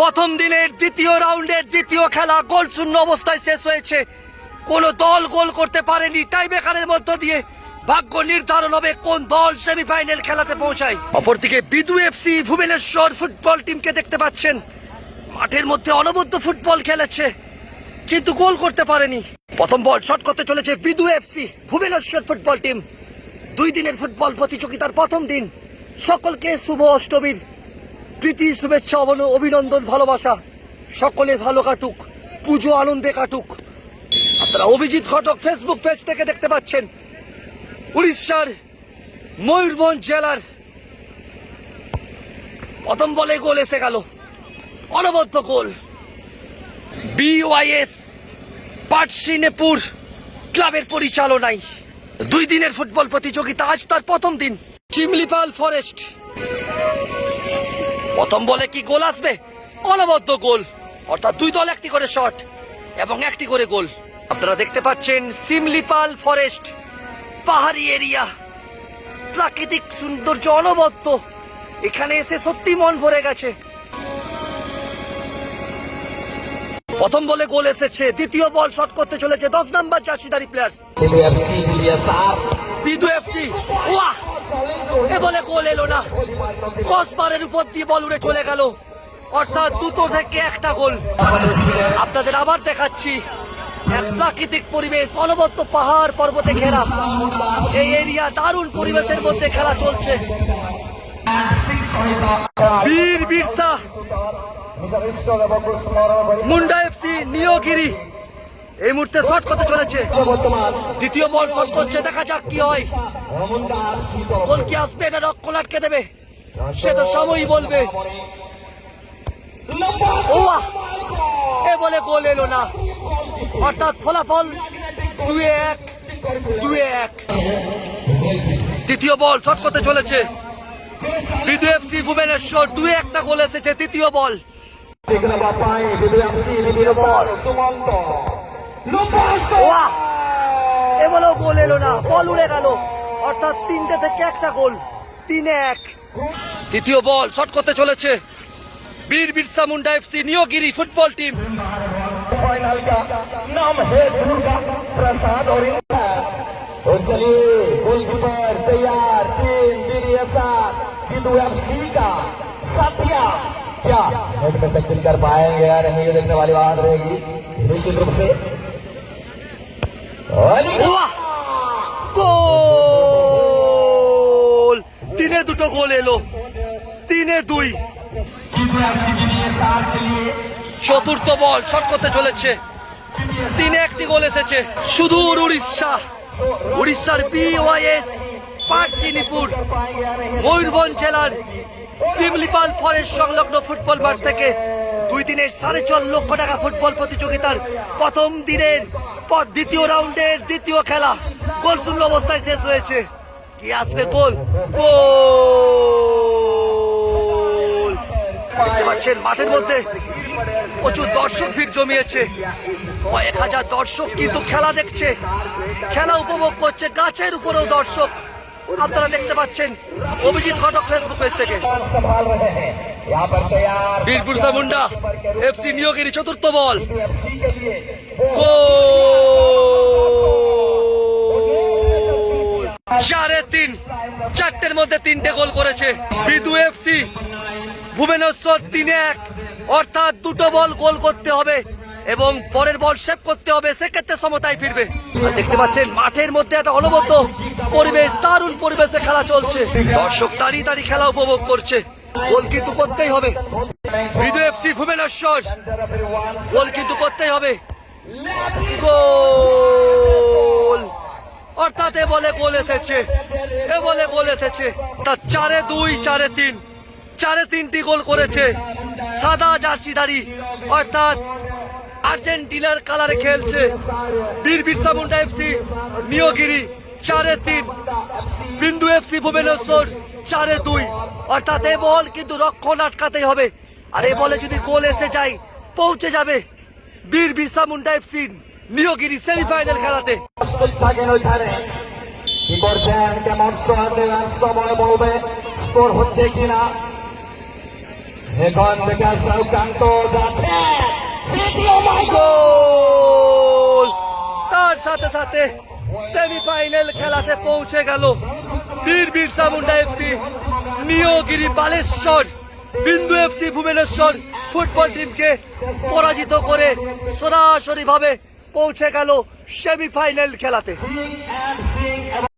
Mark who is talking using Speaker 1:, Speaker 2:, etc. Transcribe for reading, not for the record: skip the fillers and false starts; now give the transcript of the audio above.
Speaker 1: প্রথম দিনের দ্বিতীয় রাউন্ডের দ্বিতীয় খেলা গোল শূন্য অবস্থায় শেষ হয়েছে। কোন দল গোল করতে পারেনি। টাই ব্রেকারের মধ্য দিয়ে ভাগ্য নির্ধারণ হবে কোন দল সেমিফাইনাল খেলাতে পৌঁছায়। অপরদিকে বিদু এফসি ভুবনেশ্বর ফুটবল টিমকে দেখতে পাচ্ছেন, মাঠের মধ্যে অনবদ্য ফুটবল খেলেছে কিন্তু গোল করতে পারেনি। প্রথম বল শট করতে চলেছে বিদু এফসি ভুবনেশ্বর ফুটবল টিম। 2 দিনের ফুটবল প্রতিযোগিতার প্রথম দিন। সকলকে শুভ অষ্টমীর প্রীতি শুভেচ্ছা অভিনন্দন ভালোবাসা। সকলের ভালো কাটুক, পুজো আনন্দে কাটুক। আপনারা অভিজিৎ ঘটক ফেসবুক পেজ থেকে দেখতে পাচ্ছেন উড়িষ্যার ময়ূরভঞ্জ জেলার প্রথম বলে গোল এসে গেল, অনবদ্য গোল। বিওয়াইএস পাটশিনেপুর ক্লাবের পরিচালনায় 2 দিনের ফুটবল প্রতিযোগিতা, আজ তার প্রথম দিন। চিমলিপাল ফরেস্ট প্রথম বলে কি গোল আসবে? অনবদ্য গোল, অর্থাৎ 2 দল একটি করে শট এবং একটি করে গোল। আপনারা দেখতে পাচ্ছেন সিমলিপাল ফরেস্ট পাহাড়ি এরিয়া, প্রাকৃতিক সৌন্দর্য অনবদ্য। এখানে এসে সত্যি মন ভরে গেছে। প্রথম বলে গোল এসেছে, দ্বিতীয় বল শট করতে চলেছে 10 নম্বর জার্সিধারী প্লেয়ার বিদু এফসি। ওয়াহ, এ বলে গোল এলো না। ক্রসবারের উপর দিয়ে বল উড়ে চলে গেল, অর্থাৎ 2 থেকে 1টা গোল। আপনাদের আবার দেখাচ্ছি এক প্রাকৃতিক পরিবেশ, অনবদ্য পাহাড় পর্বতে ঘেরা এই এরিয়া, দারুণ পরিবেশের মধ্যে খেলা চলছে। বীর বিরসা মুন্ডা এফসি নিয়োগিরি এই মুহূর্তে শট করতে চলেছে। দ্বিতীয় বল শট করছে, দেখা যাক কি হয়। গোল কি আসবে না রক্ষণ আটকে দেবে, সে তো সময়ই বলবে। ওয়াহ, এ বলে গোল এলো না, অর্থাৎ ফলাফল 2-1। তৃতীয় বল শট করতে চলেছে বিদু এফসি ভুবনেশ্বর। 2-1টা গোল এসেছে তৃতীয় বল। ওয়াহ, এ বলেও গোল এলো না, বল উড়ে গেল, অর্থাৎ 3টে থেকে 1টা গোল। 3-1। তৃতীয় বল শট করতে চলেছে Bir Birsa Munda FC Niyogiri football team.
Speaker 2: Final का नाम है दुर्गा प्रसाद और चलिए गोलकीपर तैयार, टीम बिदु एफसी का साथिया क्या नेट में टक्कर कर पाएंगे या नहीं, ये देखने वाली बात रहेगी निश्चित रूप से।
Speaker 1: গোল, 3-2 গোল এলো, 3-2। চতুর্থ বল শট করতে চলেছে, 3-1টি গোল এসেছে। সুদূর উড়িষ্যার বিওয়াইএস পাটশিনিপুর ময়ূরভঞ্জ জেলার সিমলিপাল ফরেস্ট সংলগ্ন ফুটবল মাঠ থেকে 2 দিনের 4.5 লক্ষ টাকা ফুটবল প্রতিযোগিতার প্রথম দিনের দ্বিতীয় রাউন্ডের দ্বিতীয় খেলা গোল শূন্য অবস্থায় শেষ হয়েছে। কি আসবে গোল? গোল! দেখতে পাচ্ছেন মাঠের মধ্যে প্রচুর দর্শক ভিড় জমিয়েছে, কয়েক হাজার দর্শক কিন্তু খেলা দেখছে, খেলা উপভোগ করছে। গাছের উপরেও দর্শক আপনারা দেখতে পাচ্ছেন অভিজিৎ ঘটক ফেসবুক পেজ থেকে। বীর বিরসা মুন্ডা এফসি নিয়োগিরি চতুর্থ বল, গোল! 4-3, 4টের মধ্যে 3টে গোল করেছে বিদু এফসি ভুবনেশ্বর। 3-1, অর্থাৎ 2টো বল গোল করতে হবে এবং পরের বল সেভ করতে হবে, সেক্ষেত্রে সমতায় ফিরবে। দেখতে পাচ্ছেন মাঠের মধ্যে একটা অনবদ্য পরিবেশ, দারুণ পরিবেশে খেলা চলছে, দর্শক দাঁড়িয়ে দাঁড়িয়ে খেলা উপভোগ করছে। গোল কিন্তু করতেই হবে বিদু এফসি ভুবনেশ্বর, গোল কিন্তু করতেই হবে। গোল! অর্থাৎ এ বলে গোল এসেছে, তা 4-2, 4-3, 4-3টি গোল করেছে সাদা জার্সিধারী, অর্থাৎ আর্জেন্টিনার কালারে খেলছে বীর বিরসা মুন্ডা এফসি নিয়োগিরি। 4-3 বিন্দু এফসি ভুবনেশ্বর 4-2, অর্থাৎ এ বল কিন্তু রক্ষণ আটকাতেই হবে। আর এ বলে যদি গোল এসে যায় পৌঁছে যাবে বীর বিরসা মুন্ডা এফসি নিয়োগিরি সেমিফাইনাল খেলাতে।
Speaker 2: কি করছেন, কেমন সময় দেবেন, সময় বলবে স্কোর হচ্ছে কিনা। এখন থেকে সৌকান্ত যাচ্ছে তৃতীয় মাইক
Speaker 1: গোল! তার সাথে সাথে সেমিফাইনাল খেলাতে পৌঁছে গেল বীর বিরসা মুন্ডা এফসি, নিয়োগিরি বালেশ্বর, বিন্দু এফসি ভুবনেশ্বর ফুটবল টিমকে পরাজিত করে সরাসরি ভাবে পৌঁছে গেল সেমিফাইনাল খেলাতে।